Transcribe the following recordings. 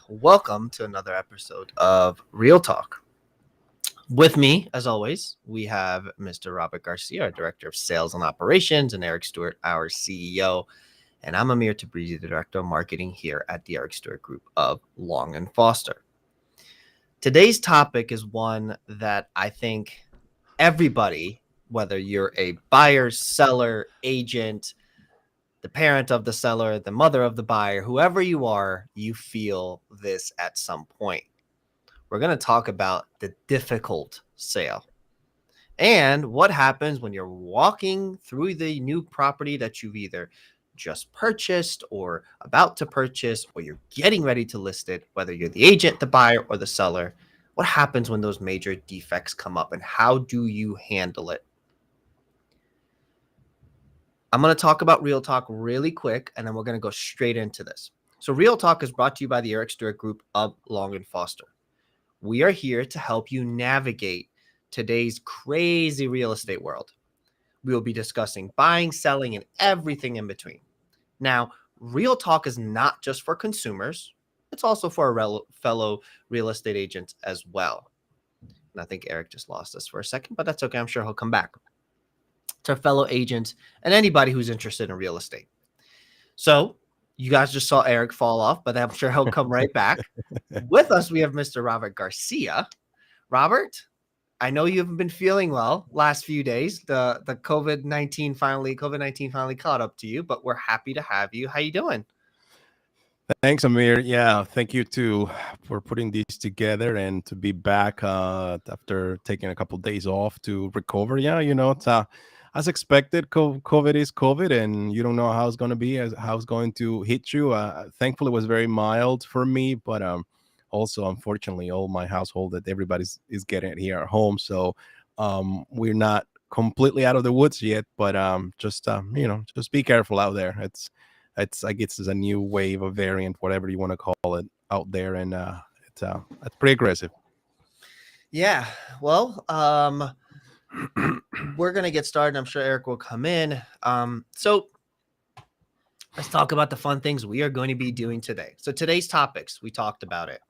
Welcome to another episode of Real Talk. With me, as always, we have Mr. Robert Garcia, our Director of Sales and Operations, and Eric Stewart, our CEO. And I'm Amir Tabrizi, the Director of Marketing here at the Eric Stewart Group of Long and Foster. Today's topic is one that I think everybody, whether you're a buyer, seller, agent, the parent of the seller, the mother of the buyer, whoever you are, you feel this at some point. We're going to talk about the difficult sale and what happens when you're walking through the new property that you've either just purchased or about to purchase, or you're getting ready to list it, whether you're the agent, the buyer, or the seller. What happens when those major defects come up and how do you handle it? I'm going to talk about Real Talk really quick, and then we're going to go straight into this. So Real Talk is brought to you by the Eric Stewart Group of Long and Foster. We are here to help you navigate today's crazy real estate world. We will be discussing buying, selling, and everything in between. Now, Real Talk is not just for consumers. It's also for our fellow real estate agents as well. And I think Eric just lost us for a second, but that's okay. I'm sure he'll come back. To our fellow agents and anybody who's interested in real estate. So you guys just saw Eric fall off, but I'm sure he'll come right back. With us, we have Mr. Robert Garcia. Robert, I know you haven't been feeling well last few days. The COVID-19 finally caught up to you, but we're happy to have you. How you doing? Thanks, Amir. Yeah, thank you too for putting these together and to be back after taking a couple of days off to recover. Yeah, it's as expected. COVID is COVID, and you don't know how it's going to be, how it's going to hit you. Thankfully, it was very mild for me, but also, unfortunately, all my household that everybody's is getting it here at home. So we're not completely out of the woods yet, but just be careful out there. I guess it's a new wave of variant, whatever you want to call it, out there, and it's pretty aggressive. Yeah. Well, we're gonna get started. I'm sure Eric will come in. So let's talk about the fun things we are going to be doing today. So today's topics, we talked about it.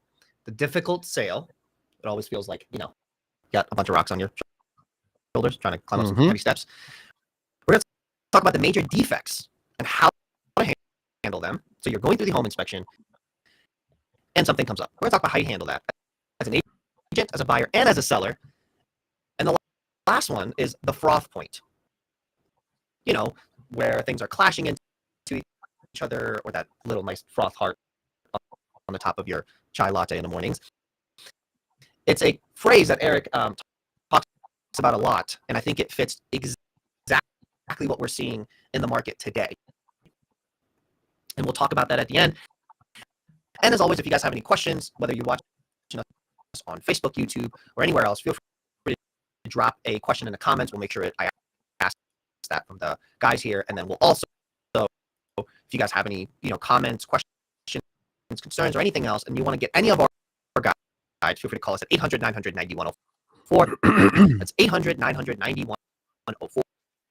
The difficult sale. It always feels like, you got a bunch of rocks on your shoulders trying to climb up some heavy steps. We're going to talk about the major defects and how to handle them. So you're going through the home inspection and something comes up. We're going to talk about how you handle that as an agent, as a buyer, and as a seller. And the last one is the froth point, where things are clashing into each other, or that little nice froth heart on the top of your chai latte in the mornings. It's a phrase that Eric talks about a lot, and I think it fits exactly what we're seeing in the market today. And we'll talk about that at the end. And as always, if you guys have any questions, whether you're watching us on Facebook, YouTube, or anywhere else, feel free to drop a question in the comments. We'll make sure I ask that from the guys here. And then we'll also, if you guys have any, comments, questions, concerns, or anything else, and you want to get any of our guides, feel free to call us at 800-900-9104. That's 800-900-9104.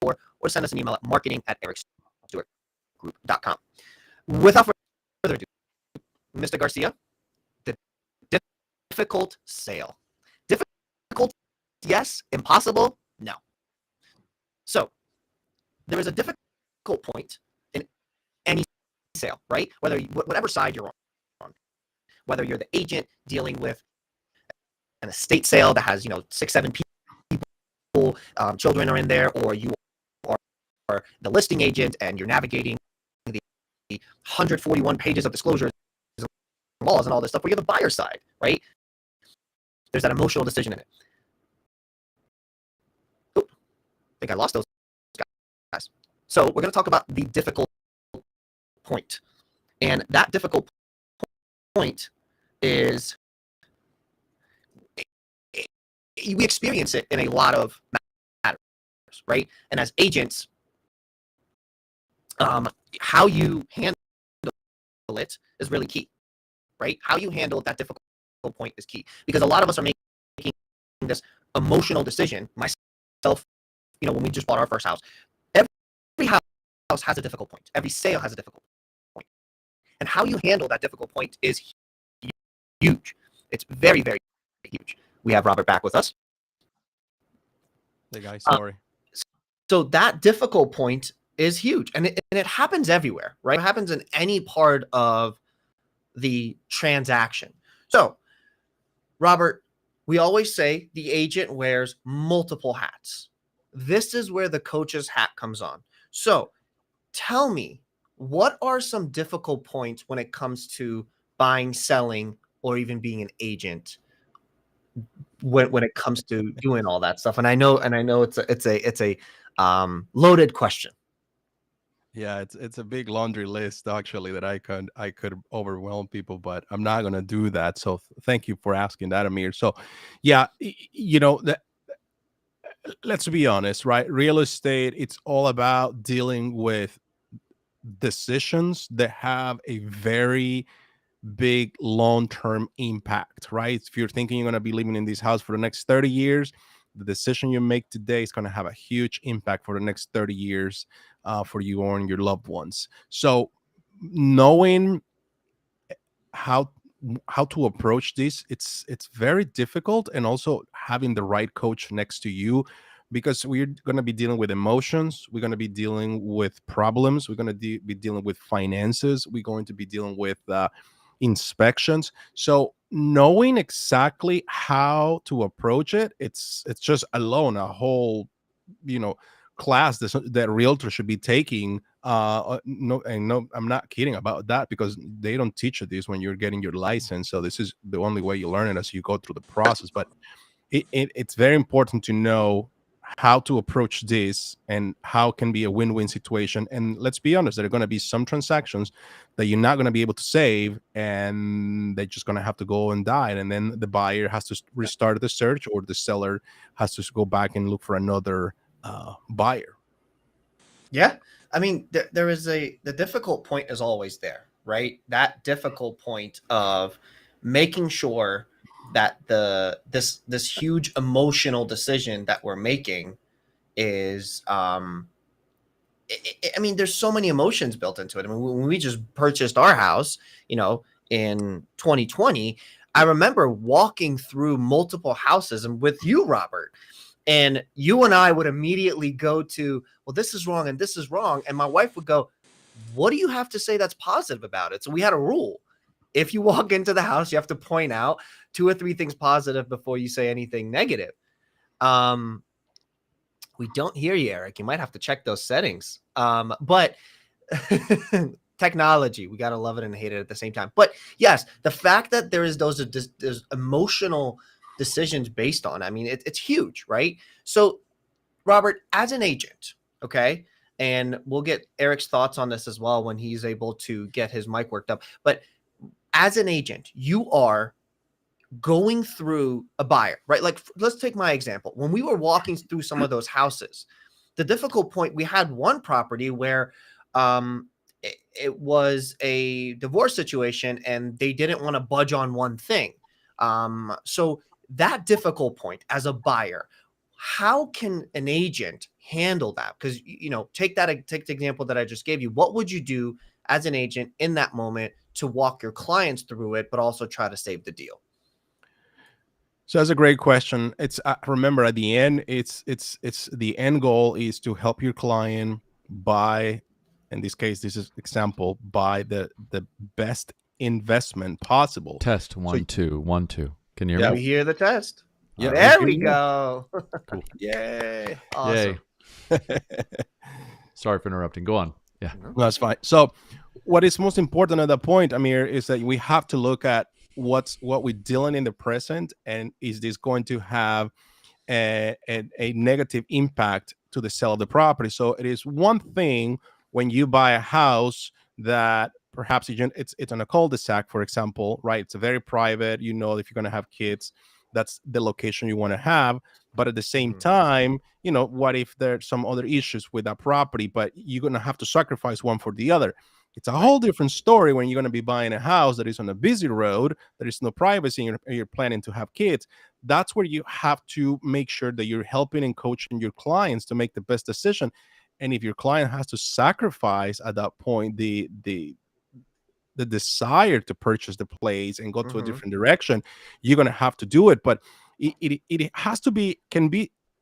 Or send us an email at marketing@ericstewartgroup.com. Without further ado, Mr. Garcia, the difficult sale. Difficult, yes. Impossible, no. So there is a difficult point in any sale, right? Whatever side you're on, whether you're the agent dealing with an estate sale that has 6-7 people, children are in there, or you are the listing agent and you're navigating the 141 pages of disclosures, laws, and all this stuff, where you're the buyer side, right? There's that emotional decision in it. I think I lost those guys. So we're going to talk about the difficult point. And that difficult point is, we experience it in a lot of matters, right? And as agents, how you handle it is really key, right? How you handle that difficult point is key, because a lot of us are making this emotional decision. Myself, when we just bought our first house, every house has a difficult point. Every sale has a difficult point. And how you handle that difficult point is huge. It's very, very huge. We have Robert back with us. Hey guys, sorry. So that difficult point is huge, and it happens everywhere, right? It happens in any part of the transaction. So, Robert, we always say the agent wears multiple hats. This is where the coach's hat comes on. So, tell me, what are some difficult points when it comes to buying, selling, or even being an agent when it comes to doing all that stuff? And I know it's a loaded question. Yeah, it's a big laundry list actually that I could overwhelm people, but I'm not gonna do that. So thank you for asking that, Amir. So, yeah, let's be honest, right? Real estate, it's all about dealing with decisions that have a very big long-term impact, right? If you're thinking you're going to be living in this house for the next 30 years, the decision you make today is going to have a huge impact for the next 30 years for you and your loved ones. So knowing how how to approach this, it's very difficult, and also having the right coach next to you, because we're going to be dealing with emotions, we're going to be dealing with problems, we're going to be dealing with finances, we're going to be dealing with inspections. So knowing exactly how to approach it, it's just alone a whole, you know, class that realtor should be taking. No, and no, I'm not kidding about that, because they don't teach you this when you're getting your license. So this is the only way you learn it, as you go through the process. But it's very important to know how to approach this and how it can be a win-win situation. And let's be honest, there are going to be some transactions that you're not going to be able to save, and they're just going to have to go and die, and then the buyer has to restart the search, or the seller has to go back and look for another buyer. Yeah. I mean, there is the difficult point is always there, right? That difficult point of making sure that this huge emotional decision that we're making is I mean, there's so many emotions built into it. I mean, when we just purchased our house, in 2020, I remember walking through multiple houses and with you, Robert, and you and I would immediately go to, well, this is wrong and this is wrong. And my wife would go, what do you have to say that's positive about it? So we had a rule. If you walk into the house, you have to point out two or three things positive before you say anything negative. Um, we don't hear you, Eric. You might have to check those settings. But technology, we got to love it and hate it at the same time. But yes, the fact that there is those emotional decisions based on, I mean, it's huge, right? So, Robert, as an agent, okay, and we'll get Eric's thoughts on this as well when he's able to get his mic worked up. But as an agent, you are going through a buyer, right? Like, let's take my example. When we were walking through some of those houses, the difficult point, we had one property where it was a divorce situation and they didn't want to budge on one thing. So that difficult point as a buyer, how can an agent handle that? Because, take the example that I just gave you. What would you do as an agent in that moment to walk your clients through it, but also try to save the deal? So that's a great question. It's remember, at the end, it's the end goal is to help your client buy. In this case, this is example, buy the best investment possible. Test So 1 2 1 2. Can you hear yeah, We me? hear the test. yeah, There hear we you. go. Cool. Yay! Awesome. Yay. Sorry for interrupting. Go on. Yeah. No, that's fine. So, what is most important at that point, Amir, is that we have to look at what we're dealing in the present, and is this going to have a negative impact to the sale of the property. So it is one thing when you buy a house that perhaps it's on a cul-de-sac, for example, right? It's a very private, if you're going to have kids, that's the location you want to have. But at the same time, what if there's some other issues with that property, but you're going to have to sacrifice one for the other? It's a whole different story when you're going to be buying a house that is on a busy road, there is no privacy, and you're planning to have kids. That's where you have to make sure that you're helping and coaching your clients to make the best decision. And if your client has to sacrifice at that point the the desire to purchase the place and go to a Mhm. different direction, you're going to have to do it. But it has to be,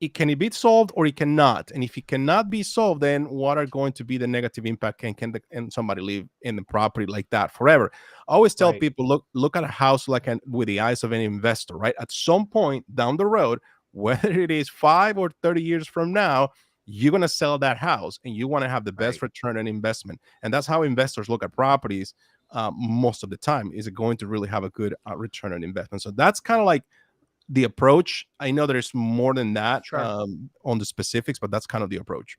it can be solved or it cannot. And if it cannot be solved, then what are going to be the negative impact? Can somebody live in the property like that forever? I always tell Right. people, look at a house like with the eyes of an investor, right? At some point down the road, whether it is 5 or 30 years from now, you're going to sell that house and you want to have the best Right. return on investment. And that's how investors look at properties most of the time. Is it going to really have a good return on investment? So that's kind of like the approach. I know there's more than that Sure. on the specifics, but that's kind of the approach.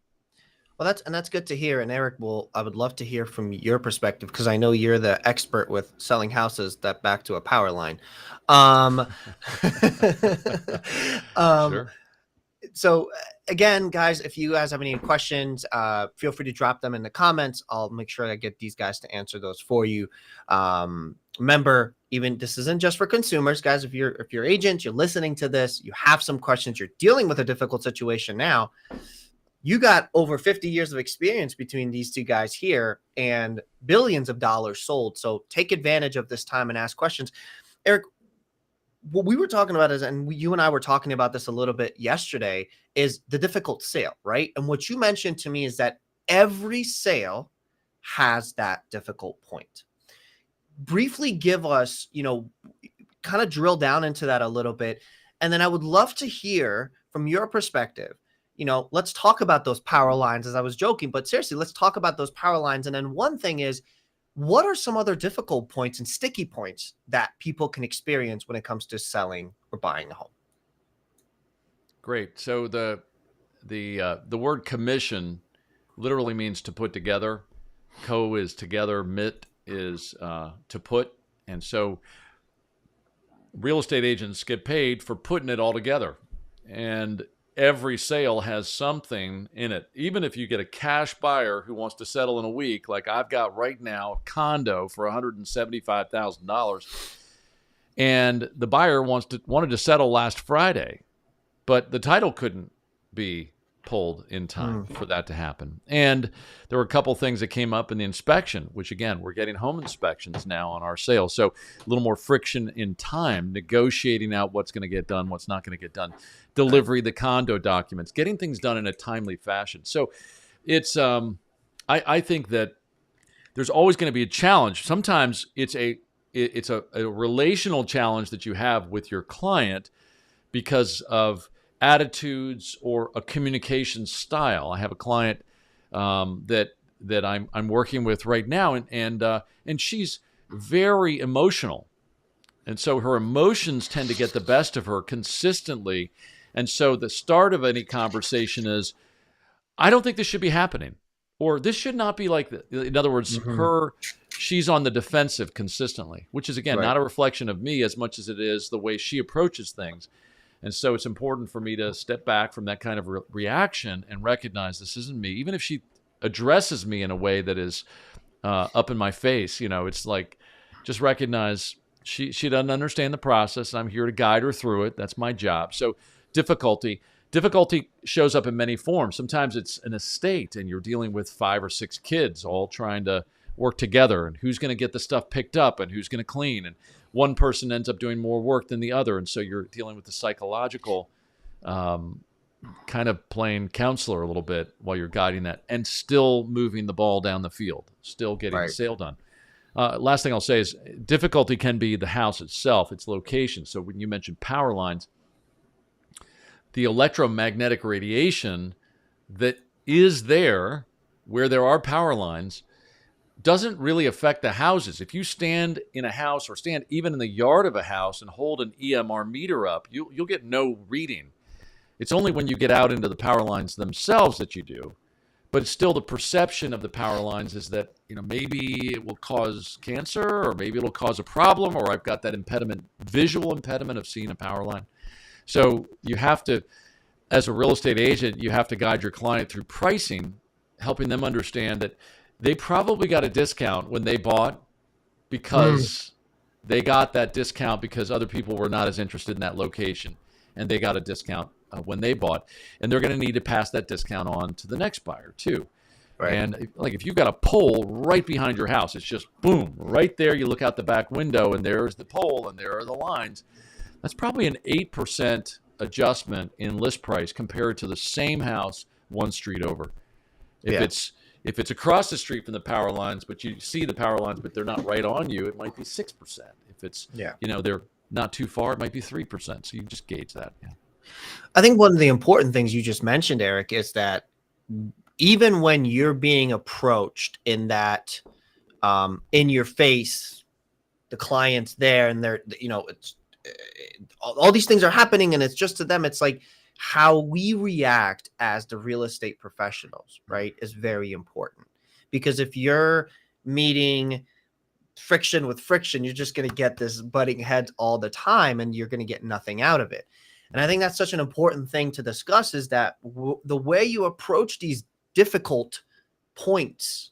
Well, that's good to hear. And Eric, I would love to hear from your perspective because I know you're the expert with selling houses that back to a power line. Um, um, Sure. so again, guys, if you guys have any questions, feel free to drop them in the comments. I'll make sure I get these guys to answer those for you. Remember, even this isn't just for consumers, guys. If you're agents, you're listening to this, you have some questions, you're dealing with a difficult situation now. You got over 50 years of experience between these two guys here and billions of dollars sold. So take advantage of this time and ask questions. Eric, what we were talking about is, and you and I were talking about this a little bit yesterday, is the difficult sale, right? And what you mentioned to me is that every sale has that difficult point. Briefly give us, kind of drill down into that a little bit. And then I would love to hear from your perspective. Let's talk about those power lines, as I was joking, but seriously, let's talk about those power lines. And then one thing is, what are some other difficult points and sticky points that people can experience when it comes to selling or buying a home? Great. So the word commission literally means to put together. Co is together. Mit is to put. And so real estate agents get paid for putting it all together. And every sale has something in it. Even if you get a cash buyer who wants to settle in a week, like I've got right now, a condo for $175,000, and the buyer wanted to settle last Friday, but the title couldn't be pulled in time for that to happen. And there were a couple things that came up in the inspection, which again, we're getting home inspections now on our sales. So a little more friction in time, negotiating out what's going to get done, what's not going to get done, delivery, the condo documents, getting things done in a timely fashion. So it's, I think that there's always going to be a challenge. Sometimes it's a relational challenge that you have with your client because of attitudes or a communication style. I have a client that I'm working with right now, and she's very emotional, and so her emotions tend to get the best of her consistently. And so the start of any conversation is, I don't think this should be happening, or this should not be like this. In other words, she's on the defensive consistently, which is again not a reflection of me as much as it is the way she approaches things. And so it's important for me to step back from that kind of reaction and recognize this isn't me. Even if she addresses me in a way that is up in my face, it's like, just recognize she doesn't understand the process. And I'm here to guide her through it. That's my job. So difficulty shows up in many forms. Sometimes it's an estate and you're dealing with 5 or 6 kids all trying to work together, and who's going to get the stuff picked up and who's going to clean, and one person ends up doing more work than the other. And so you're dealing with the psychological kind of playing counselor a little bit while you're guiding that and still moving the ball down the field, still getting the sale done. Last thing I'll say is difficulty can be the house itself, its location. So when you mentioned power lines, the electromagnetic radiation that is there where there are power lines doesn't really affect the houses. If you stand in a house or stand even in the yard of a house and hold an EMR meter up, you'll get no reading. It's only when you get out into the power lines themselves that you do. But it's still the perception of the power lines is that, maybe it will cause cancer, or maybe it'll cause a problem, or I've got that visual impediment of seeing a power line. So you have to, as a real estate agent, you have to guide your client through pricing, helping them understand that they probably got a discount when they bought because they got that discount because other people were not as interested in that location, and they got a discount when they bought, and they're going to need to pass that discount on to the next buyer too. Right. And like if you've got a pole right behind your house, it's just boom, right there. You look out the back window and there's the pole and there are the lines. That's probably an 8% adjustment in list price compared to the same house one street over. If it's across the street from the power lines, but you see the power lines, but they're not right on you, it might be 6%. If it's, they're not too far, it might be 3%. So you just gauge that. Yeah. I think one of the important things you just mentioned, Eric, is that even when you're being approached in that, in your face, the client's there and they're, it's all these things are happening and it's just to them. It's like how we react as the real estate professionals, right, is very important. Because if you're meeting friction with friction, you're just going to get this butting heads all the time and you're going to get nothing out of it. And I think that's such an important thing to discuss is that the way you approach these difficult points,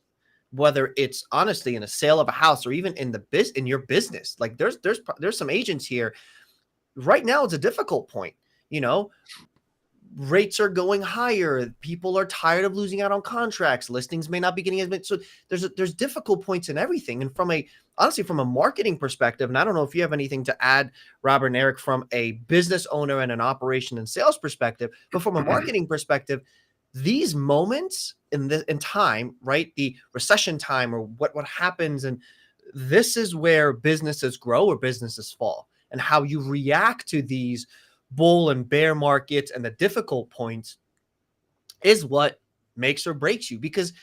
whether it's honestly in a sale of a house or even in in your business, like there's some agents here right now. It's a difficult point. Rates are going higher. People are tired of losing out on contracts. Listings may not be getting as many. So there's difficult points in everything. And from a marketing perspective, and I don't know if you have anything to add, Robert and Eric, from a business owner and an operation and sales perspective, but from a marketing perspective, these moments in time, right? The recession time or what happens. And this is where businesses grow or businesses fall, and how you react to these bull and bear markets and the difficult points is what makes or breaks you, because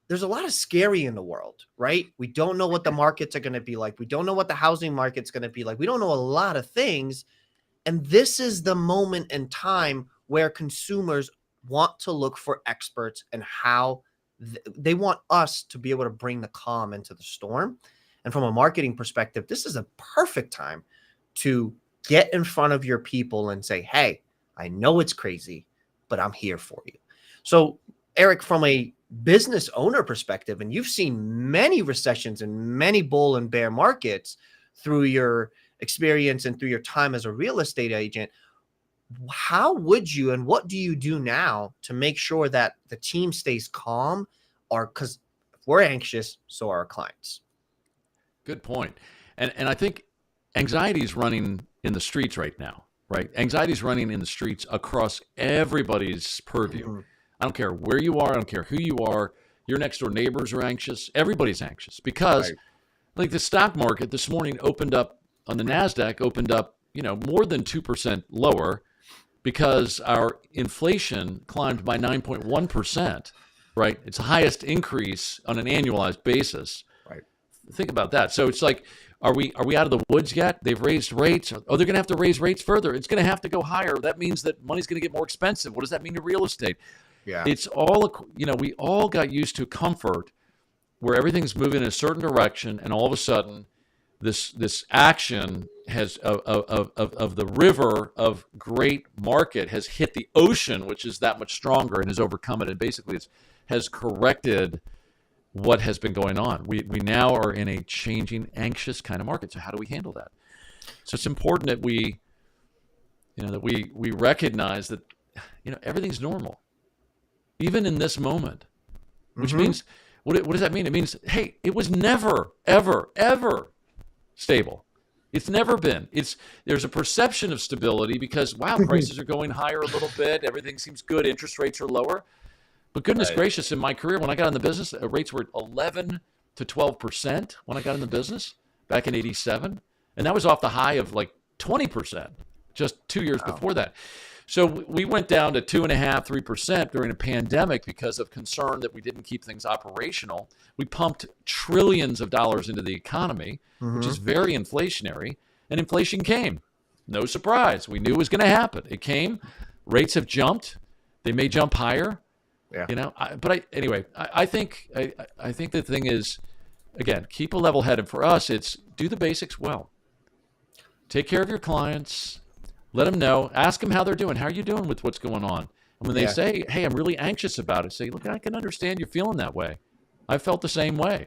there's a lot of scary in the world, right? We don't know what the markets are going to be like. We don't know what the housing market's going to be like. We don't know a lot of things. And this is the moment in time where consumers want to look for experts and how they want us to be able to bring the calm into the storm. And from a marketing perspective, this is a perfect time to get in front of your people and say, hey, I know it's crazy, but I'm here for you. So, Eric, from a business owner perspective, and you've seen many recessions and many bull and bear markets through your experience and through your time as a real estate agent, how would you and what do you do now to make sure that the team stays calm? Or because if we're anxious, so are our clients. Good point. And I think anxiety is running in the streets right now, right? Anxiety is running in the streets across everybody's purview. Mm-hmm. I don't care where you are. I don't care who you are. Your next door neighbors are anxious. Everybody's anxious because like the stock market this morning opened up on the NASDAQ, opened up, more than 2% lower because our inflation climbed by 9.1%, right? It's the highest increase on an annualized basis. Right. Think about that. So it's like, Are we out of the woods yet? They've raised rates. Oh, they're going to have to raise rates further. It's going to have to go higher. That means that money's going to get more expensive. What does that mean to real estate? Yeah. It's all, we all got used to comfort where everything's moving in a certain direction, and all of a sudden this action has of the river of great market has hit the ocean, which is that much stronger, and has overcome it, and basically has corrected what has been going on. We now are in a changing, anxious kind of market. So how do we handle that? So it's important that we recognize that, everything's normal, even in this moment, which means, what does that mean? It means, hey, it was never, ever, ever stable. It's never been. There's a perception of stability because, wow, prices are going higher a little bit. Everything seems good. Interest rates are lower. But goodness gracious, in my career, when I got in the business, rates were 11 to 12% when I got in the business back in 87. And that was off the high of like 20% just 2 years before that. So we went down to 2.5%, 3% during a pandemic because of concern that we didn't keep things operational. We pumped trillions of dollars into the economy, which is very inflationary, and inflation came. No surprise. We knew it was going to happen. It came. Rates have jumped. They may jump higher. Yeah. I think the thing is, again, keep a level head. And for us, it's do the basics well. Take care of your clients. Let them know. Ask them how they're doing. How are you doing with what's going on? And when they say, hey, I'm really anxious about it, say, look, I can understand you're feeling that way. I felt the same way.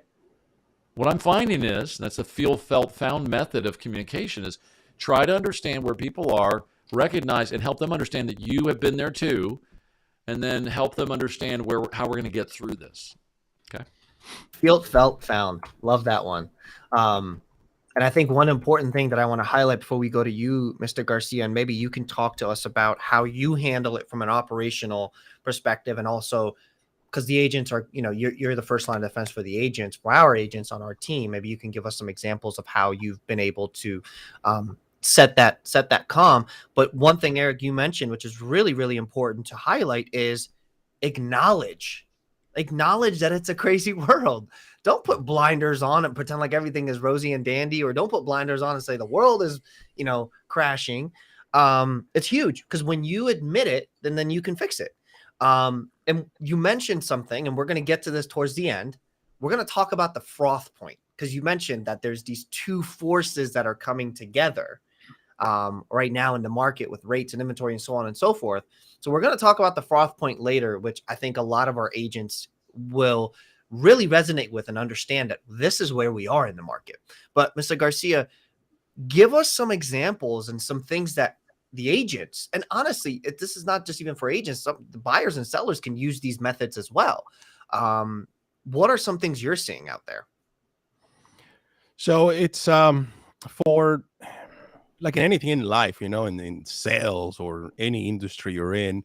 What I'm finding is, that's the feel, felt, found method of communication, is try to understand where people are, recognize and help them understand that you have been there too. and then help them understand how we're going to get through this. Okay. Feel, felt, found. Love that one. And I think one important thing that I want to highlight before we go to you, Mr. Garcia, and maybe you can talk to us about how you handle it from an operational perspective, and also because the agents are, you're the first line of defense for the agents, for our agents on our team. Maybe you can give us some examples of how you've been able to set that calm. But one thing, Eric, you mentioned, which is really, really important to highlight, is acknowledge that it's a crazy world. Don't put blinders on and pretend like everything is rosy and dandy, or don't put blinders on and say the world is, crashing. It's huge, because when you admit it, then you can fix it. And you mentioned something, and we're going to get to this towards the end. We're going to talk about the froth point, because you mentioned that there's these two forces that are coming together right now in the market with rates and inventory and so on and so forth. So we're going to talk about the froth point later, which I think a lot of our agents will really resonate with and understand that this is where we are in the market. But Mr. Garcia, give us some examples and some things that the agents, and honestly, this is not just even for agents, the buyers and sellers can use these methods as well. What are some things you're seeing out there? So it's for like anything in life, in sales or any industry you're in,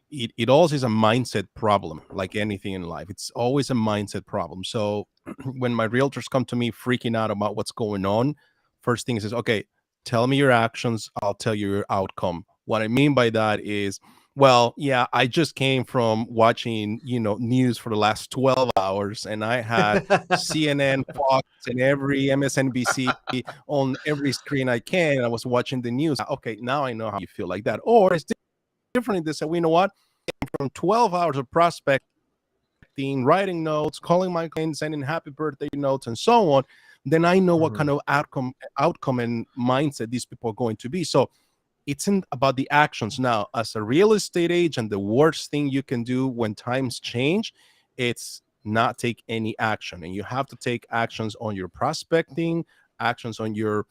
it always is a mindset problem. Like anything in life, it's always a mindset problem. So when my realtors come to me freaking out about what's going on, first thing is, okay, tell me your actions, I'll tell you your outcome. What I mean by that is, well, yeah, I just came from watching, news for the last 12 hours, and I had CNN, Fox, and every MSNBC on every screen I can. And I was watching the news. Okay, now I know how you feel like that. Or it's different. They say, well, you know what? From 12 hours of prospecting, writing notes, calling my clients, sending happy birthday notes, and so on, then I know what kind of outcome and mindset these people are going to be. So it's about the actions. Now, as a real estate agent, the worst thing you can do when times change, it's not take any action. And you have to take actions on your prospecting, actions on your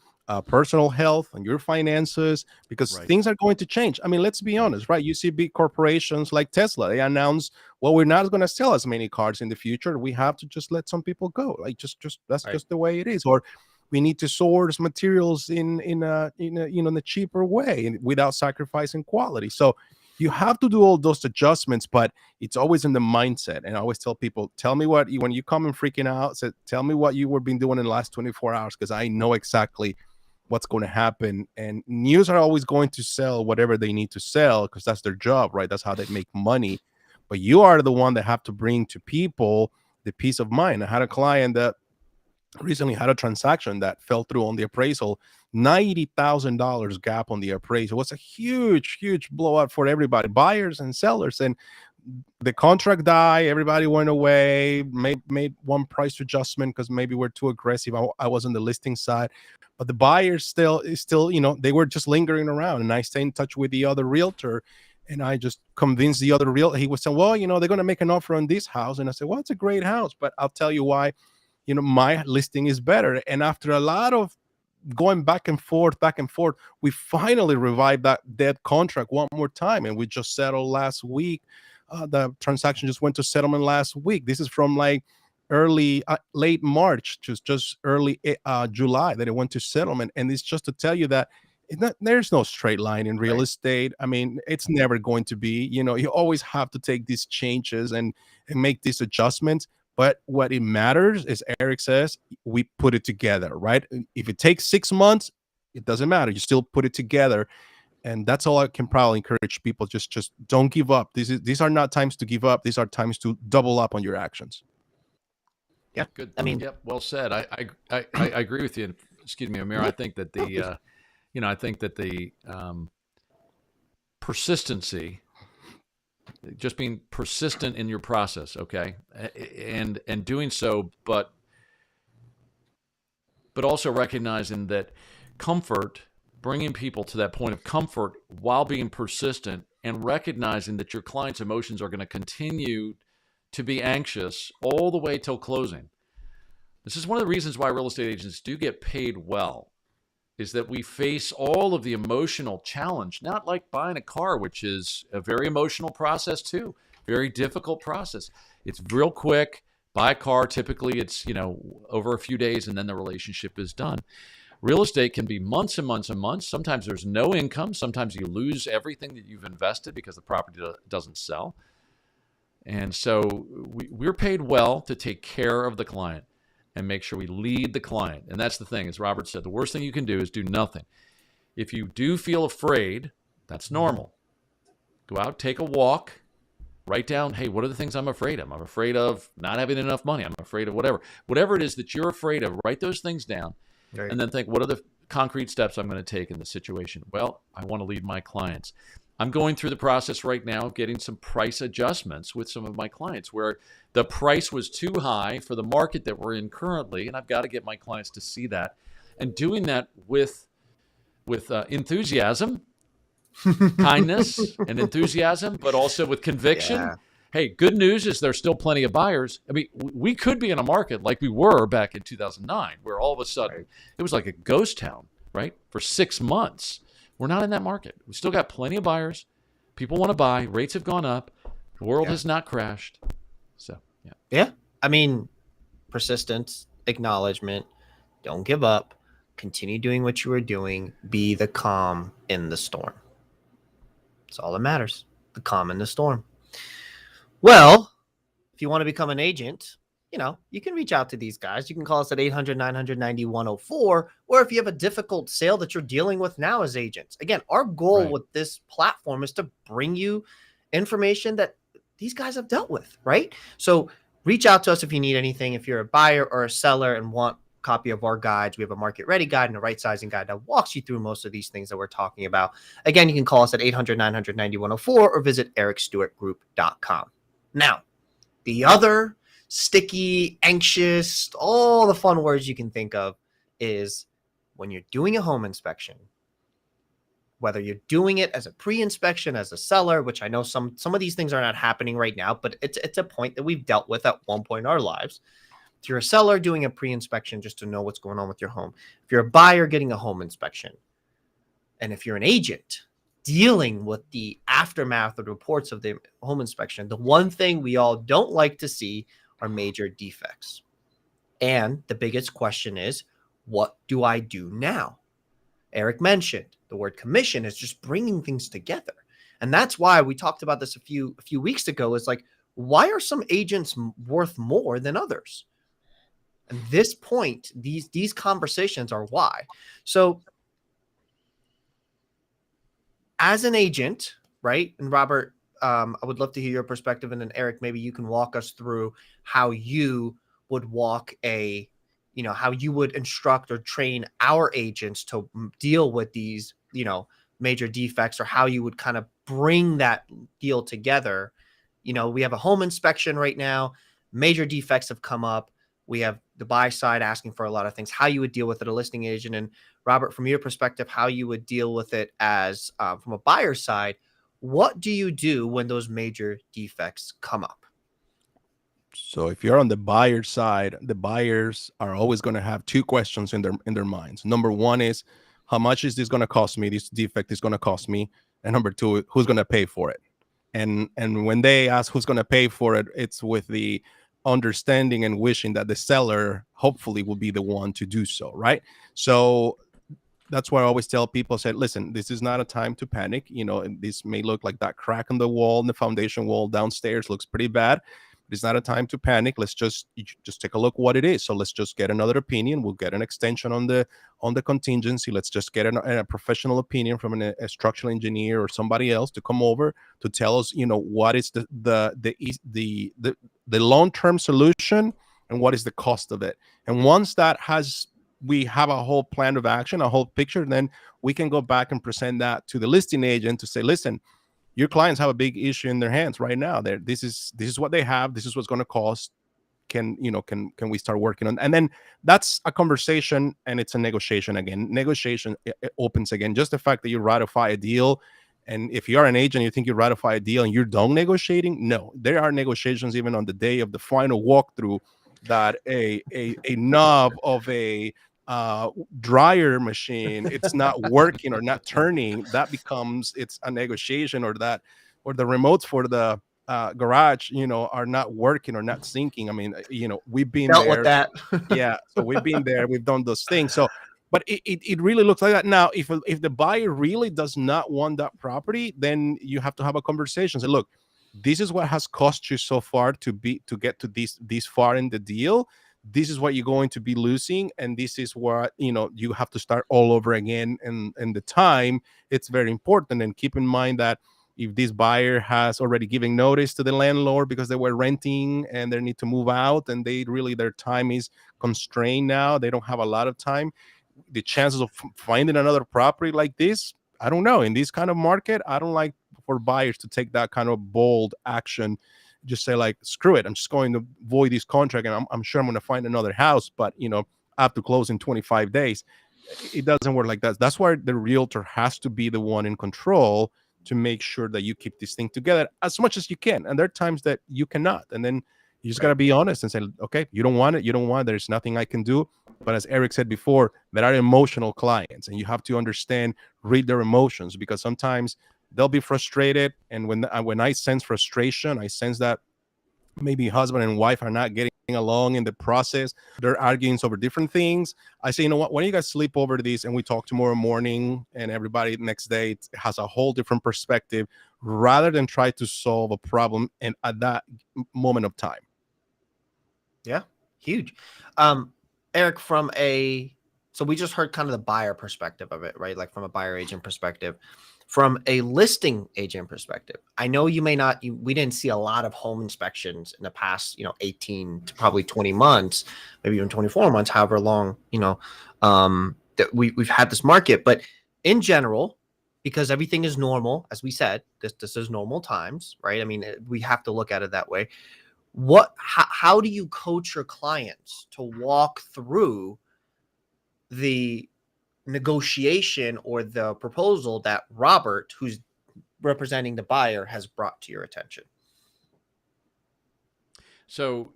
personal health, on your finances, because things are going to change. I mean, let's be honest, right? You see big corporations like Tesla, they announce, well, we're not going to sell as many cars in the future. We have to just let some people go. Like just that's just the way it is. Or we need to source materials in a cheaper way without sacrificing quality. So you have to do all those adjustments, but it's always in the mindset. And I always tell people, tell me when you come and freaking out, tell me what you were been doing in the last 24 hours, because I know exactly what's going to happen. And news are always going to sell whatever they need to sell, because that's their job, right? That's how they make money. But you are the one that have to bring to people the peace of mind. I had a client that recently had a transaction that fell through on the appraisal, $90,000 gap on the appraisal. It was a huge blowout for everybody, buyers and sellers. And the contract died, everybody went away, made one price adjustment because maybe we're too aggressive. I was on the listing side, but the buyers still, they were just lingering around. And I stayed in touch with the other realtor, and I just convinced the other realtor. He was saying, well, they're going to make an offer on this house. And I said, well, it's a great house, but I'll tell you why, my listing is better. And after a lot of going back and forth, we finally revived that dead contract one more time. And we just settled last week. The transaction just went to settlement last week. This is from like late March, just early July that it went to settlement. And it's just to tell you that there's no straight line in real estate. I mean, it's never going to be. You always have to take these changes and make these adjustments. But what it matters is, Eric says, we put it together, right? If it takes 6 months, it doesn't matter. You still put it together. And that's all I can probably encourage people. Just don't give up. These are not times to give up. These are times to double up on your actions. Yeah, good. I mean, yep, well said. I agree with you. Excuse me, Amir. I think that the persistency, just being persistent in your process, okay, and doing so, but also recognizing that comfort, bringing people to that point of comfort while being persistent, and recognizing that your client's emotions are going to continue to be anxious all the way till closing. This is one of the reasons why real estate agents do get paid well, is that we face all of the emotional challenge, not like buying a car, which is a very emotional process too, very difficult process. It's real quick. Buy a car, typically it's, over a few days and then the relationship is done. Real estate can be months and months and months. Sometimes there's no income. Sometimes you lose everything that you've invested because the property doesn't sell. And so we're paid well to take care of the client and make sure we lead the client. And that's the thing, as Robert said, the worst thing you can do is do nothing. If you do feel afraid, that's normal. Go out, take a walk, write down, hey, what are the things I'm afraid of? I'm afraid of not having enough money. I'm afraid of whatever. Whatever it is that you're afraid of, write those things down. Right. And then think, what are the concrete steps I'm going to take in this situation? Well, I want to lead my clients. I'm going through the process right now of getting some price adjustments with some of my clients where the price was too high for the market that we're in currently, and I've got to get my clients to see that. And doing that with enthusiasm, kindness, and enthusiasm, but also with conviction. Yeah. Hey, good news is there's still plenty of buyers. I mean, we could be in a market like we were back in 2009, where all of a sudden it was like a ghost town, right? For 6 months. We're not in that market. We still got plenty of buyers. People want to buy. Rates have gone up. The world has not crashed. So, yeah. Yeah. I mean, persistence, acknowledgement, don't give up, continue doing what you were doing, be the calm in the storm. That's all that matters. The calm in the storm. Well, if you want to become an agent, you can reach out to these guys. You can call us at 800-990-104, or if you have a difficult sale that you're dealing with now as agents. Again, our goal with this platform is to bring you information that these guys have dealt with, right? So reach out to us if you need anything. If you're a buyer or a seller and want a copy of our guides, we have a market ready guide and a right sizing guide that walks you through most of these things that we're talking about. Again, you can call us at 800-990-104 or visit ericstewartgroup.com. Now, the other sticky, anxious, all the fun words you can think of is when you're doing a home inspection, whether you're doing it as a pre-inspection, as a seller, which I know some of these things are not happening right now, but it's a point that we've dealt with at one point in our lives. If you're a seller doing a pre-inspection just to know what's going on with your home, if you're a buyer getting a home inspection, and if you're an agent dealing with the aftermath of the reports of the home inspection, the one thing we all don't like to see are major defects. And the biggest question is, what do I do now? Eric mentioned the word commission is just bringing things together. And that's why we talked about this a few weeks ago, is like, why are some agents worth more than others? And this point, these conversations are why. So as an agent, right? And Robert, I would love to hear your perspective. And then Eric, maybe you can walk us through how you would how you would instruct or train our agents to deal with these, major defects, or how you would kind of bring that deal together. We have a home inspection right now. Major defects have come up. We have the buy side asking for a lot of things, how you would deal with it, a listing agent. And Robert, from your perspective, how you would deal with it as from a buyer side. What do you do when those major defects come up? So if you're on the buyer side, the buyers are always going to have two questions in their minds. Number one is, how much is this going to cost me? This defect is going to cost me. And number two, who's going to pay for it? And when they ask who's going to pay for it, it's with the understanding and wishing that the seller hopefully will be the one to do so, right? So that's why I always tell people, say, listen, this is not a time to panic. This may look like that crack in the wall, in the foundation wall downstairs looks pretty bad. It's not a time to panic. Let's just take a look what it is. So let's just get another opinion. We'll get an extension on the contingency. Let's just get a professional opinion from a structural engineer or somebody else to come over to tell us, what is the long-term solution and what is the cost of it. And once we have a whole plan of action, a whole picture, then we can go back and present that to the listing agent to say, listen, your clients have a big issue in their hands right now. This is what they have. This is what's going to cost. Can we start working on? And then that's a conversation, and it's a negotiation again. Negotiation it opens again. Just the fact that you ratify a deal, and if you are an agent, you think you ratify a deal and you're done negotiating. No, there are negotiations even on the day of the final walkthrough that a knob of a dryer machine, it's not working or not turning, that becomes it's a negotiation, or the remotes for the garage, are not working or not syncing. I mean, we've been Dealt with there. that. Yeah, so we've been there, we've done those things. So, but it really looks like that. Now, if the buyer really does not want that property, then you have to have a conversation. Say, look, this is what has cost you so far to get to this far in the deal. This is what you're going to be losing, and this is what you have to start all over again. And the time, it's very important. And keep in mind that if this buyer has already given notice to the landlord because they were renting and they need to move out, and their time is constrained now, they don't have a lot of time, the chances of finding another property like this, I don't know. In this kind of market, I don't like for buyers to take that kind of bold action. Just say like, screw it, I'm just going to void this contract, and I'm sure I'm going to find another house, but I have to close in 25 days. It doesn't work like that. That's why the realtor has to be the one in control to make sure that you keep this thing together as much as you can. And there are times that you cannot. And then you just got to be honest and say, okay, you don't want it. You don't want it. There's nothing I can do. But as Eric said before, there are emotional clients, and you have to read their emotions, because sometimes they'll be frustrated. And when I sense frustration, I sense that maybe husband and wife are not getting along in the process. They're arguing over different things. I say, you know what, why don't you guys sleep over this and we talk tomorrow morning, and everybody next day has a whole different perspective, rather than try to solve a problem and at that moment of time. Yeah, huge. Eric, so we just heard kind of the buyer perspective of it, right? Like from a buyer agent perspective. From a listing agent perspective, I know we didn't see a lot of home inspections in the past, 18 to probably 20 months, maybe even 24 months, however long, that we've had this market. But in general, because everything is normal, as we said, this is normal times, right? I mean, we have to look at it that way. How do you coach your clients to walk through the negotiation or the proposal that Robert, who's representing the buyer, has brought to your attention? So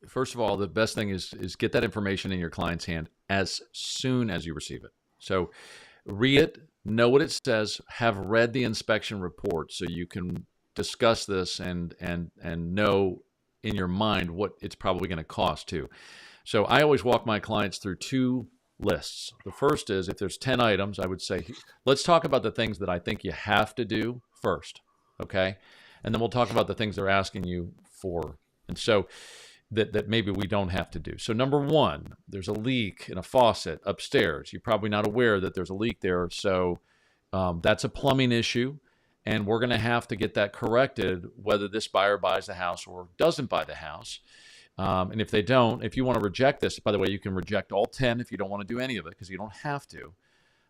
first of all, the best thing is get that information in your client's hand as soon as you receive it. So read it, know what it says, have read the inspection report, so you can discuss this and know in your mind what it's probably going to cost too. So I always walk my clients through two lists. The first is, if there's 10 items, I would say, let's talk about the things that I think you have to do first. Okay. And then we'll talk about the things they're asking you for. And so that maybe we don't have to do. So number one, there's a leak in a faucet upstairs. You're probably not aware that there's a leak there. So that's a plumbing issue. And we're going to have to get that corrected, whether this buyer buys the house or doesn't buy the house. And if they don't, if you want to reject this, by the way, you can reject all 10 if you don't want to do any of it, because you don't have to.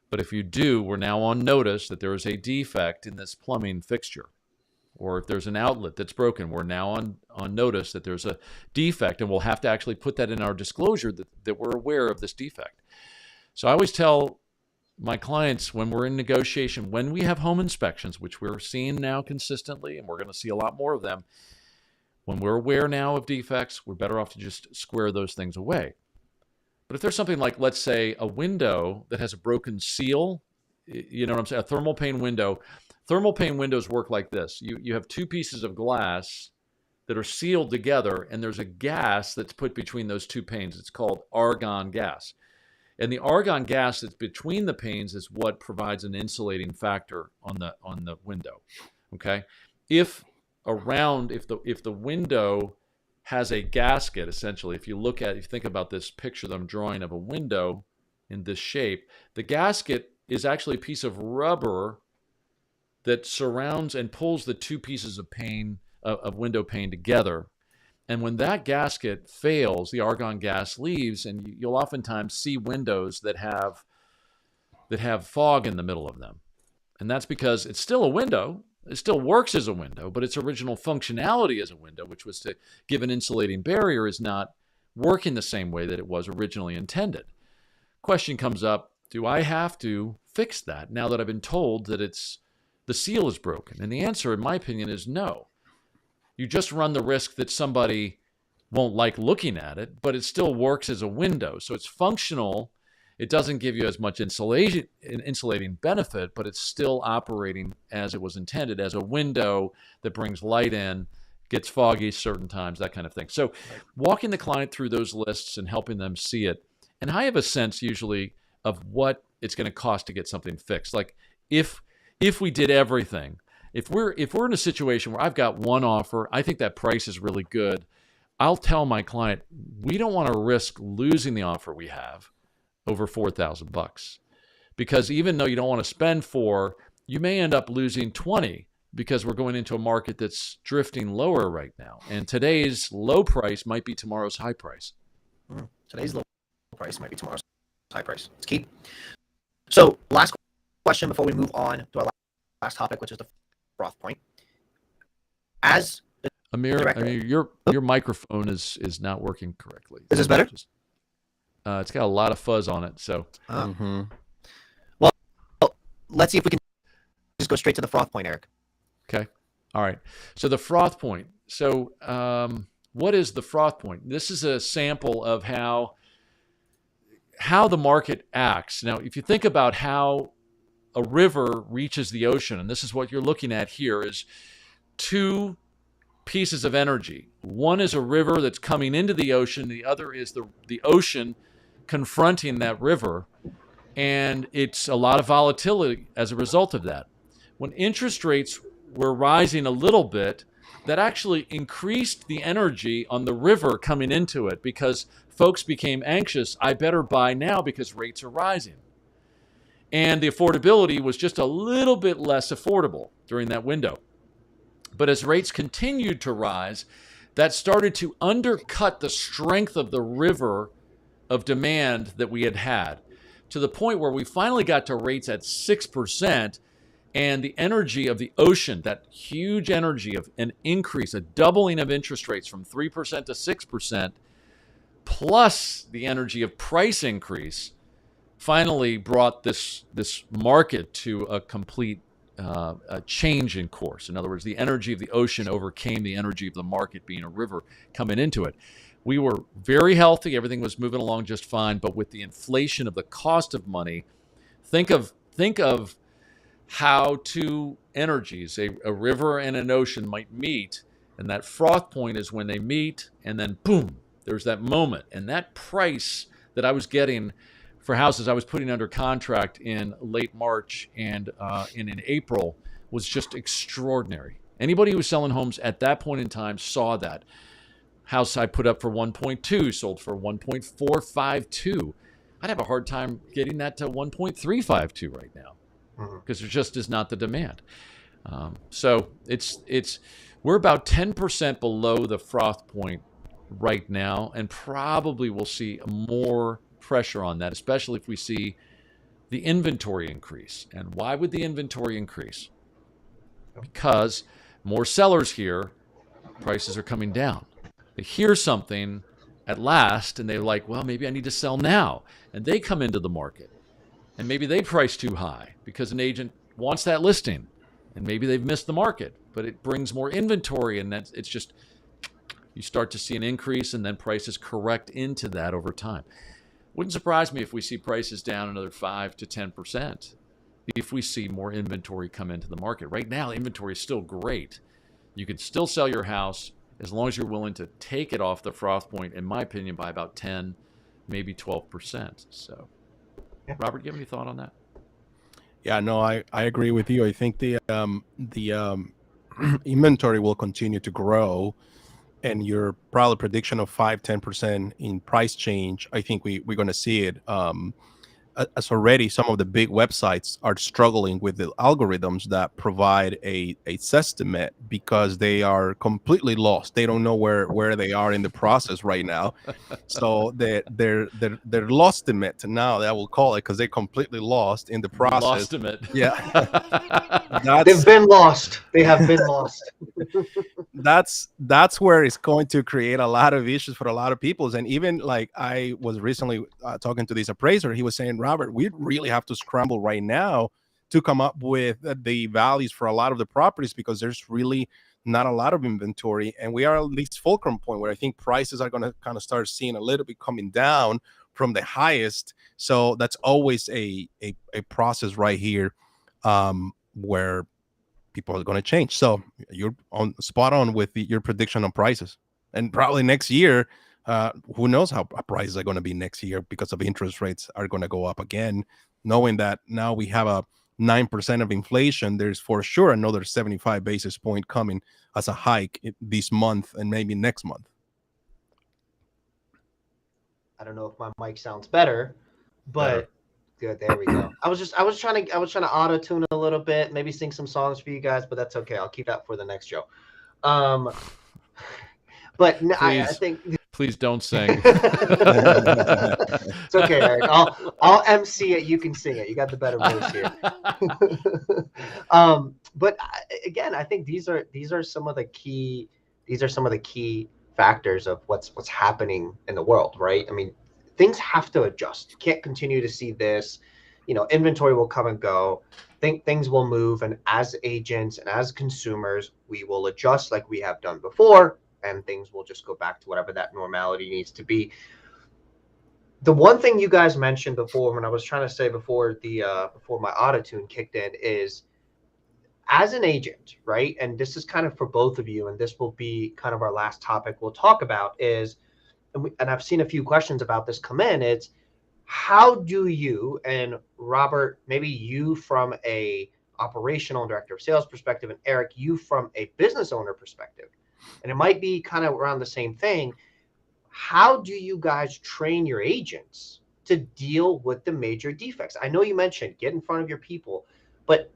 But if you do, we're now on notice that there is a defect in this plumbing fixture. Or if there's an outlet that's broken, we're now on notice that there's a defect, and we'll have to actually put that in our disclosure that we're aware of this defect. So I always tell my clients, when we're in negotiation, when we have home inspections, which we're seeing now consistently, and we're going to see a lot more of them, when we're aware now of defects, we're better off to just square those things away. But if there's something like, let's say, a window that has a broken seal, you know what I'm saying, a thermal pane window. Thermal pane windows work like this. You have two pieces of glass that are sealed together, and there's a gas that's put between those two panes. It's called argon gas. And the argon gas that's between the panes is what provides an insulating factor on the window. Okay? If the window has a gasket, essentially, if you think about this picture that I'm drawing of a window in this shape, the gasket is actually a piece of rubber that surrounds and pulls the two pieces of window pane together. And when that gasket fails, the argon gas leaves, and you'll oftentimes see windows that have fog in the middle of them. And that's because it's still a window. It still works as a window, but its original functionality as a window, which was to give an insulating barrier, is not working the same way that it was originally intended. Question comes up, do I have to fix that now that I've been told that the seal is broken? And the answer, in my opinion, is no. You just run the risk that somebody won't like looking at it, but it still works as a window. So it's functional. It doesn't give you as much insulating benefit, but it's still operating as it was intended, as a window that brings light in, gets foggy certain times, that kind of thing. So walking the client through those lists and helping them see it. And I have a sense usually of what it's going to cost to get something fixed. Like if we did everything, if we're in a situation where I've got one offer, I think that price is really good, I'll tell my client, we don't want to risk losing the offer we have over $4,000, because even though you don't want to spend 4, you may end up losing 20 because we're going into a market that's drifting lower right now. And today's low price might be tomorrow's high price. Today's low price might be tomorrow's high price. It's key. So last question before we move on to our last topic, which is the froth point. As Amir, director, your microphone is not working correctly. Is this better? It's got a lot of fuzz on it. So, well, let's see if we can just go straight to the froth point, Eric. Okay. All right. So the froth point. So what is the froth point? This is a sample of how the market acts. Now, if you think about how a river reaches the ocean, and this is what you're looking at here, is 2 pieces of energy. One is a river that's coming into the ocean. The other is the ocean confronting that river. And it's a lot of volatility as a result of that. When interest rates were rising a little bit, that actually increased the energy on the river coming into it, because folks became anxious. I better buy now because rates are rising. And the affordability was just a little bit less affordable during that window. But as rates continued to rise, that started to undercut the strength of the river of demand that we had, to the point where we finally got to rates at 6%, and the energy of the ocean, that huge energy of an increase, a doubling of interest rates from 3% to 6%, plus the energy of price increase, finally brought this market to a complete a change in course. In other words, the energy of the ocean overcame the energy of the market being a river coming into it. We were very healthy. Everything was moving along just fine. But with the inflation of the cost of money, think of how 2 energies, a river and an ocean, might meet. And that froth point is when they meet, and then boom, there's that moment. And that price that I was getting for houses I was putting under contract in late March and in April was just extraordinary. Anybody who was selling homes at that point in time saw that. House I put up for 1.2 sold for 1.452. I'd have a hard time getting that to 1.352 right now, because there just is not the demand. So we're about 10% below the froth point right now, and probably we'll see more pressure on that, especially if we see the inventory increase. And why would the inventory increase? Because more sellers here, prices are coming down. They hear something at last, and they're like, well, maybe I need to sell now. And they come into the market, and maybe they price too high because an agent wants that listing, and maybe they've missed the market, but it brings more inventory, and it's just, you start to see an increase, and then prices correct into that over time. Wouldn't surprise me if we see prices down another 5 to 10% if we see more inventory come into the market. Right now, inventory is still great. You can still sell your house as long as you're willing to take it off the froth point, in my opinion, by about 10, maybe 12%. So, Robert, do you have any thought on that? Yeah, no, I agree with you. I think the inventory will continue to grow, and your probably prediction of 5-10% in price change, I think we're going to see it. As already some of the big websites are struggling with the algorithms that provide a estimate, because they are completely lost. They don't know where they are in the process right now. So they're lost in it now, that will call it, because they're completely lost in the process. Lost in it. Yeah. They've been lost. They have been lost. That's where it's going to create a lot of issues for a lot of people. And even like I was recently talking to this appraiser, he was saying, Robert, we really have to scramble right now to come up with the values for a lot of the properties, because there's really not a lot of inventory, and we are at least fulcrum point where I think prices are going to kind of start seeing a little bit coming down from the highest. So that's always a process right here, where people are going to change. So you're on spot on with your prediction on prices, and probably next year, who knows how prices are going to be next year because of interest rates are going to go up again. Knowing that now we have a 9% of inflation, there's for sure another 75 basis point coming as a hike this month and maybe next month. I don't know if my mic sounds better, but good. There we go. I was trying to auto tune a little bit, maybe sing some songs for you guys, but that's okay. I'll keep that for the next show. But I think please don't sing. It's okay, Eric. I'll MC it. You can sing it. You got the better voice here. But again, I think these are some of the key factors of what's happening in the world, right? I mean, things have to adjust. You can't continue to see this. Inventory will come and go. Things will move, and as agents and as consumers, we will adjust like we have done before, and things will just go back to whatever that normality needs to be. The one thing you guys mentioned before, when I was trying to say before my auto-tune kicked in, is as an agent, right? And this is kind of for both of you, and this will be kind of our last topic we'll talk about is, and I've seen a few questions about this come in, it's how do you, and Robert, maybe you from a operational director of sales perspective, and Eric, you from a business owner perspective, and it might be kind of around the same thing. How do you guys train your agents to deal with the major defects? I know you mentioned get in front of your people, but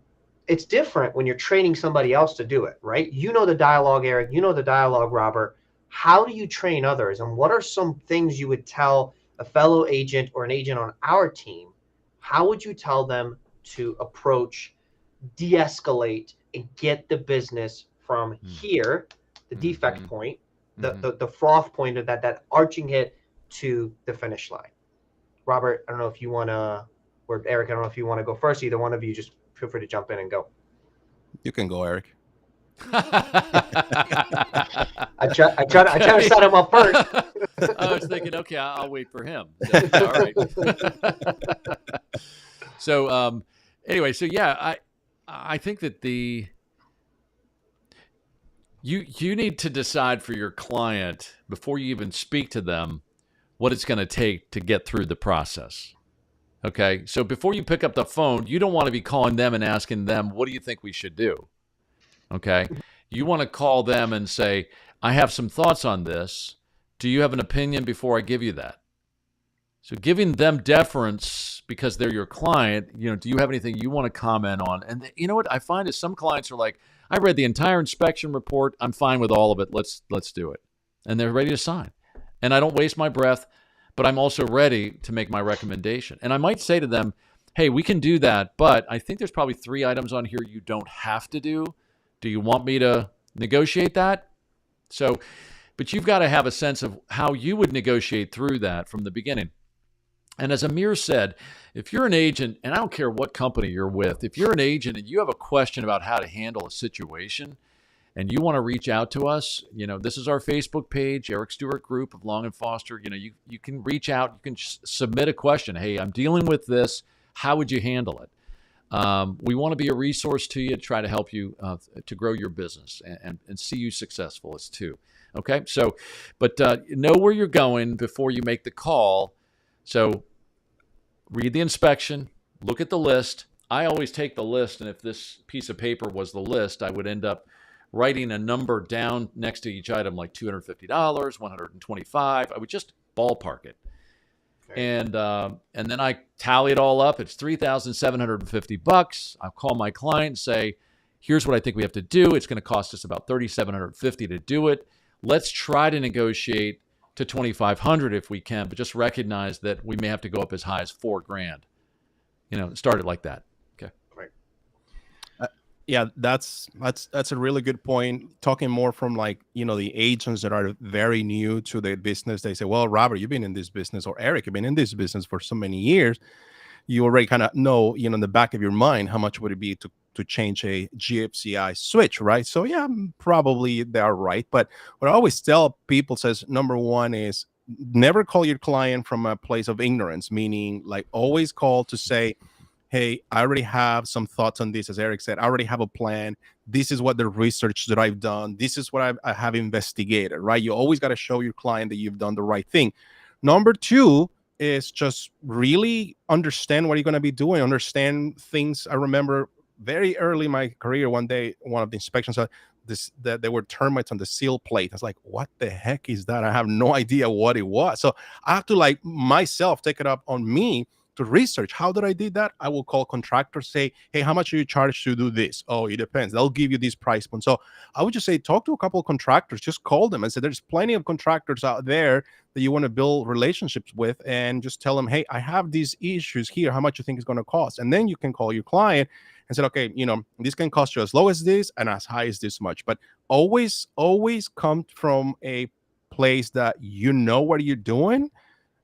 it's different when you're training somebody else to do it, right? You know the dialogue, Eric, you know the dialogue, Robert. How do you train others? And what are some things you would tell a fellow agent or an agent on our team? How would you tell them to approach, de-escalate, and get the business from here, the defect point, the froth point of that arching hit, to the finish line? Robert, I don't know if you want to, or Eric, I don't know if you want to go first. Either one of you, just feel free to jump in and go. You can go, Eric. I try to set him up first. I was thinking, okay, I'll wait for him. So, all right. So anyway, so yeah, I think that you need to decide for your client before you even speak to them what it's going to take to get through the process. Okay, so before you pick up the phone, you don't want to be calling them and asking them, what do you think we should do? Okay, you want to call them and say, I have some thoughts on this. Do you have an opinion before I give you that? So giving them deference because they're your client, do you have anything you want to comment on? And you know what I find is some clients are like, I read the entire inspection report. I'm fine with all of it. Let's do it. And they're ready to sign. And I don't waste my breath, but I'm also ready to make my recommendation. And I might say to them, hey, we can do that, but I think there's probably 3 items on here you don't have to do. Do you want me to negotiate that? So, but you've got to have a sense of how you would negotiate through that from the beginning. And as Amir said, if you're an agent, and I don't care what company you're with, if you're an agent and you have a question about how to handle a situation and you want to reach out to us, this is our Facebook page, Eric Stewart Group of Long and Foster. You can reach out, you can submit a question. Hey, I'm dealing with this. How would you handle it? We want to be a resource to you to try to help you to grow your business and see you successful as too. Okay, so, but know where you're going before you make the call. So read the inspection, look at the list. I always take the list, and if this piece of paper was the list, I would end up writing a number down next to each item, like $250, $125. I would just ballpark it. And then I tally it all up. It's $3,750. I'll call my client and say, here's what I think we have to do. It's going to cost us about $3,750 to do it. Let's try to negotiate to $2,500 if we can, but just recognize that we may have to go up as high as $4,000. Start it like that. Okay. Right. Yeah, that's a really good point. Talking more from the agents that are very new to the business. They say, well, Robert, you've been in this business, or Eric, you've been in this business for so many years. You already kind of know, in the back of your mind, how much would it be to to change a GFCI switch, right? So yeah, probably they are right. But what I always tell people says, number one is never call your client from a place of ignorance, meaning like always call to say, hey, I already have some thoughts on this. As Eric said, I already have a plan. This is what the research that I've done. This is what I have investigated, right? You always got to show your client that you've done the right thing. Number two is just really understand what you're going to be doing. Understand things. I remember very early in my career, one day, one of the inspections, that there were termites on the seal plate. I was like, what the heck is that? I have no idea what it was. So I have to like myself take it up on me to research. How did I did that? I will call contractors, say, hey, how much do you charge to do this? Oh, it depends. They'll give you this price point. So I would just say, talk to a couple of contractors, just call them and say, there's plenty of contractors out there that you want to build relationships with, and just tell them, hey, I have these issues here. How much you think it's going to cost? And then you can call your client and say, okay, this can cost you as low as this and as high as this much. But always come from a place that you know what you're doing.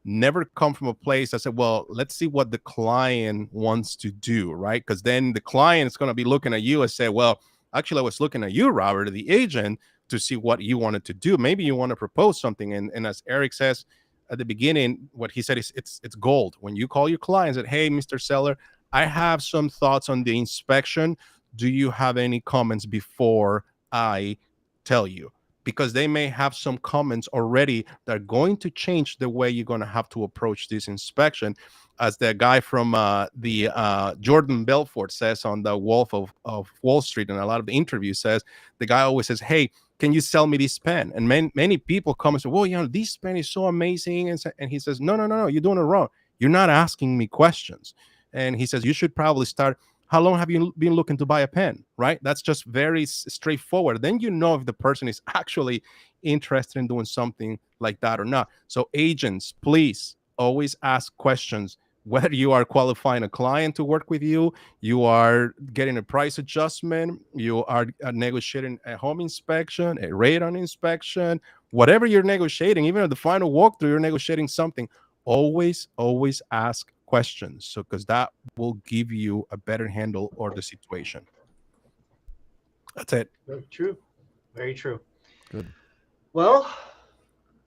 Never come from a place that said, well, let's see what the client wants to do, right? Because then the client is going to be looking at you and say, well, actually, I was looking at you, Robert, the agent, to see what you wanted to do. Maybe you want to propose something. And as Eric says at the beginning, what he said is it's gold. When you call your client and say, hey, Mr. Seller, I have some thoughts on the inspection. Do you have any comments before I tell you? Because they may have some comments already that are going to change the way you're going to have to approach this inspection. As the guy from Jordan Belfort says on the Wolf of Wall Street, and a lot of the interviews says, the guy always says, hey, can you sell me this pen? And many people come and say, well, this pen is so amazing. And he says, no, you're doing it wrong. You're not asking me questions. And he says, you should probably start, how long have you been looking to buy a pen, right? That's just very straightforward. Then you know if the person is actually interested in doing something like that or not. So agents, please always ask questions. Whether you are qualifying a client to work with you, you are getting a price adjustment, you are negotiating a home inspection, a radon inspection, whatever you're negotiating, even at the final walkthrough, you're negotiating something. Always ask questions, so because that will give you a better handle or the situation. That's it. Very true. Good. Well,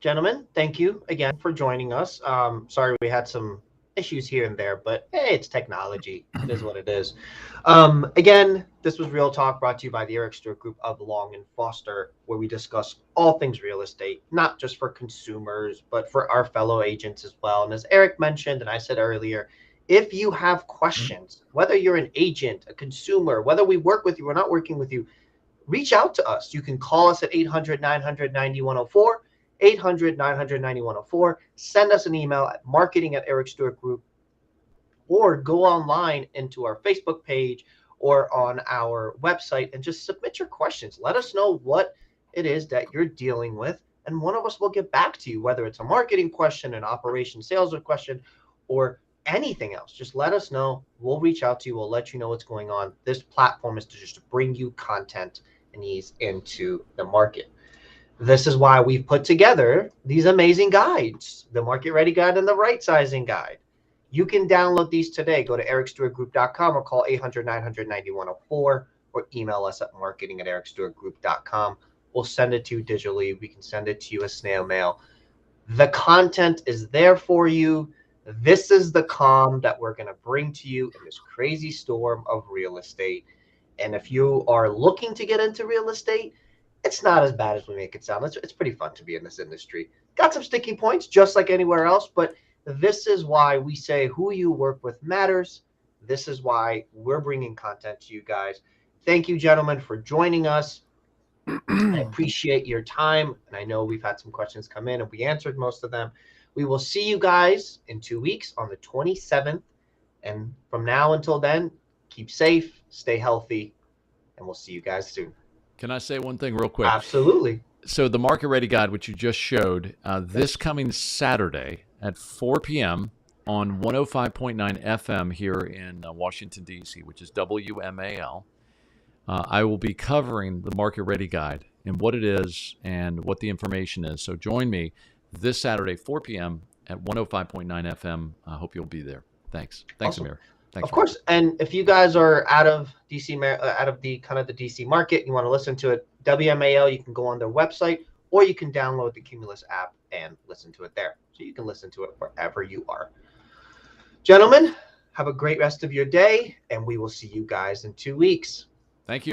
gentlemen, thank you again for joining us. Sorry we had some issues here and there, but hey, it's technology. It is what it is. Again, this was Real Talk, brought to you by the Eric Stewart Group of Long and Foster, where we discuss all things real estate, not just for consumers, but for our fellow agents as well. And as Eric mentioned, and I said earlier, if you have questions, whether you're an agent, a consumer, whether we work with you or not working with you, reach out to us. You can call us at 800-900-9104. 800-900-9104. Send us an email at marketing@ericstewartgroup, or go online into our Facebook page or on our website and just submit your questions. Let us know what it is that you're dealing with, and one of us will get back to you, whether it's a marketing question, an operation sales question, or anything else. Just let us know. We'll reach out to you. We'll let you know what's going on. This platform is to just bring you content and ease into the market. This is why we've put together these amazing guides, the Market Ready Guide and the Right Sizing Guide. You can download these today. Go to ericstewartgroup.com or call 800-900-9104 or email us at marketing@ericstewartgroup.com. We'll send it to you digitally. We can send it to you as snail mail. The content is there for you. This is the calm that we're going to bring to you in this crazy storm of real estate. And if you are looking to get into real estate, it's not as bad as we make it sound. It's pretty fun to be in this industry. Got some sticking points just like anywhere else, but this is why we say who you work with matters. This is why we're bringing content to you guys. Thank you, gentlemen, for joining us. I appreciate your time, and I know we've had some questions come in and we answered most of them. We will see you guys in 2 weeks on the 27th, and from now until then, keep safe, stay healthy, and we'll see you guys soon. Can I say one thing real quick? Absolutely. So the Market Ready Guide, which you just showed, this coming Saturday at 4 p.m. on 105.9 FM here in Washington, D.C., which is WMAL, I will be covering the Market Ready Guide and what it is and what the information is. So join me this Saturday, 4 p.m. at 105.9 FM. I hope you'll be there. Thanks. Thanks, Awesome. Amir. Thanks. Of course. And if you guys are out of DC, out of the kind of the DC market, you want to listen to it, WMAL, you can go on their website, or you can download the Cumulus app and listen to it there. So you can listen to it wherever you are. Gentlemen, have a great rest of your day, and we will see you guys in 2 weeks. Thank you.